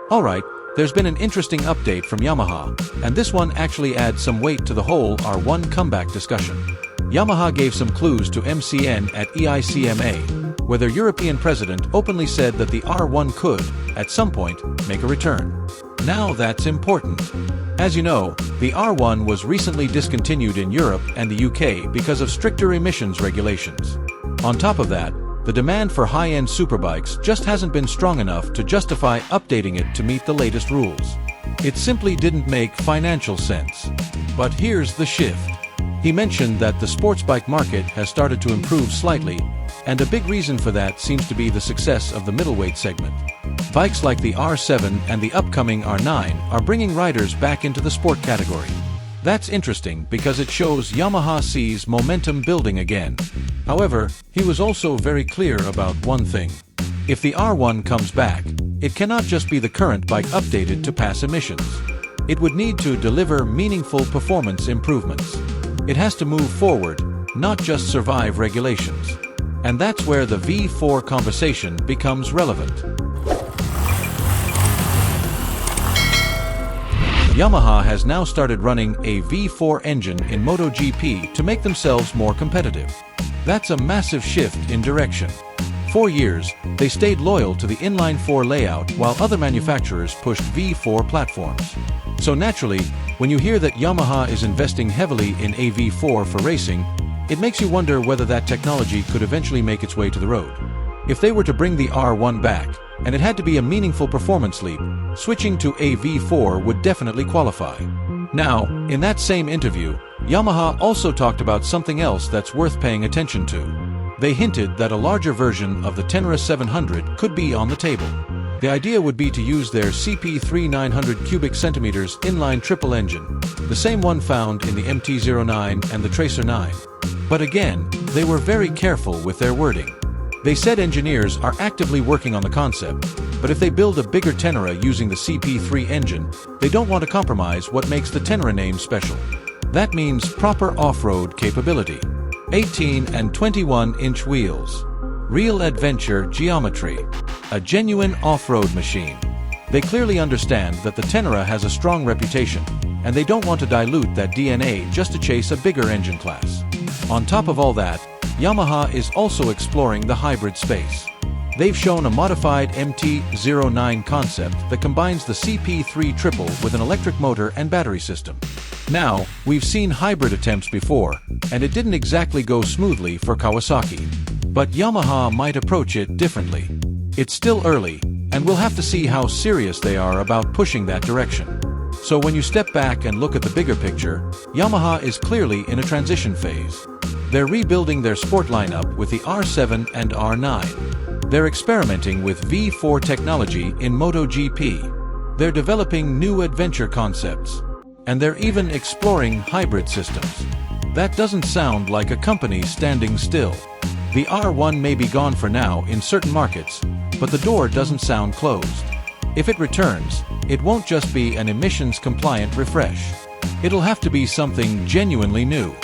Alright, there's been an interesting update from Yamaha, and this one actually adds some weight to the whole R1 comeback discussion. Yamaha gave some clues to MCN at EICMA, where their European president openly said that the R1 could, at some point, make a return. Now that's important. As you know, the R1 was recently discontinued in Europe and the UK because of stricter emissions regulations. On top of that, the demand for high-end superbikes just hasn't been strong enough to justify updating it to meet the latest rules. It simply didn't make financial sense. But here's the shift. He mentioned that the sports bike market has started to improve slightly, and a big reason for that seems to be the success of the middleweight segment. Bikes like the R7 and the upcoming R9 are bringing riders back into the sport category. That's interesting because it shows Yamaha sees momentum building again. However, he was also very clear about one thing. If the R1 comes back, it cannot just be the current bike updated to pass emissions. It would need to deliver meaningful performance improvements. It has to move forward, not just survive regulations. And that's where the V4 conversation becomes relevant. Yamaha has now started running a V4 engine in MotoGP to make themselves more competitive. That's a massive shift in direction. For years, they stayed loyal to the inline-4 layout while other manufacturers pushed V4 platforms. So naturally, when you hear that Yamaha is investing heavily in a V4 for racing, it makes you wonder whether that technology could eventually make its way to the road. If they were to bring the R1 back, and it had to be a meaningful performance leap, switching to a V4 would definitely qualify. Now, in that same interview, Yamaha also talked about something else that's worth paying attention to. They hinted that a larger version of the Tenere 700 could be on the table. The idea would be to use their CP3 900 cubic centimeters inline triple engine, the same one found in the MT-09 and the Tracer 9. But again, they were very careful with their wording. They said engineers are actively working on the concept, but if they build a bigger Tenere using the CP3 engine, they don't want to compromise what makes the Tenere name special. That means proper off-road capability. 18 and 21-inch wheels. Real adventure geometry. A genuine off-road machine. They clearly understand that the Tenere has a strong reputation, and they don't want to dilute that DNA just to chase a bigger engine class. On top of all that, Yamaha is also exploring the hybrid space. They've shown a modified MT-09 concept that combines the CP3 triple with an electric motor and battery system. Now, we've seen hybrid attempts before, and it didn't exactly go smoothly for Kawasaki. But Yamaha might approach it differently. It's still early, and we'll have to see how serious they are about pushing that direction. So when you step back and look at the bigger picture, Yamaha is clearly in a transition phase. They're rebuilding their sport lineup with the R7 and R9. They're experimenting with V4 technology in MotoGP. They're developing new adventure concepts. And they're even exploring hybrid systems. That doesn't sound like a company standing still. The R1 may be gone for now in certain markets, but the door doesn't sound closed. If it returns, it won't just be an emissions-compliant refresh. It'll have to be something genuinely new.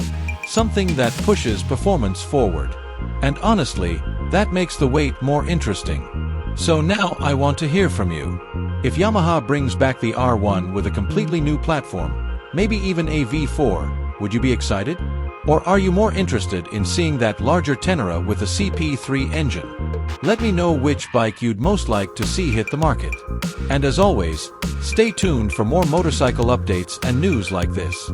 Something that pushes performance forward. And honestly, that makes the wait more interesting. So now I want to hear from you. If Yamaha brings back the R1 with a completely new platform, maybe even a V4, would you be excited? Or are you more interested in seeing that larger Tenere with a CP3 engine? Let me know which bike you'd most like to see hit the market. And as always, stay tuned for more motorcycle updates and news like this.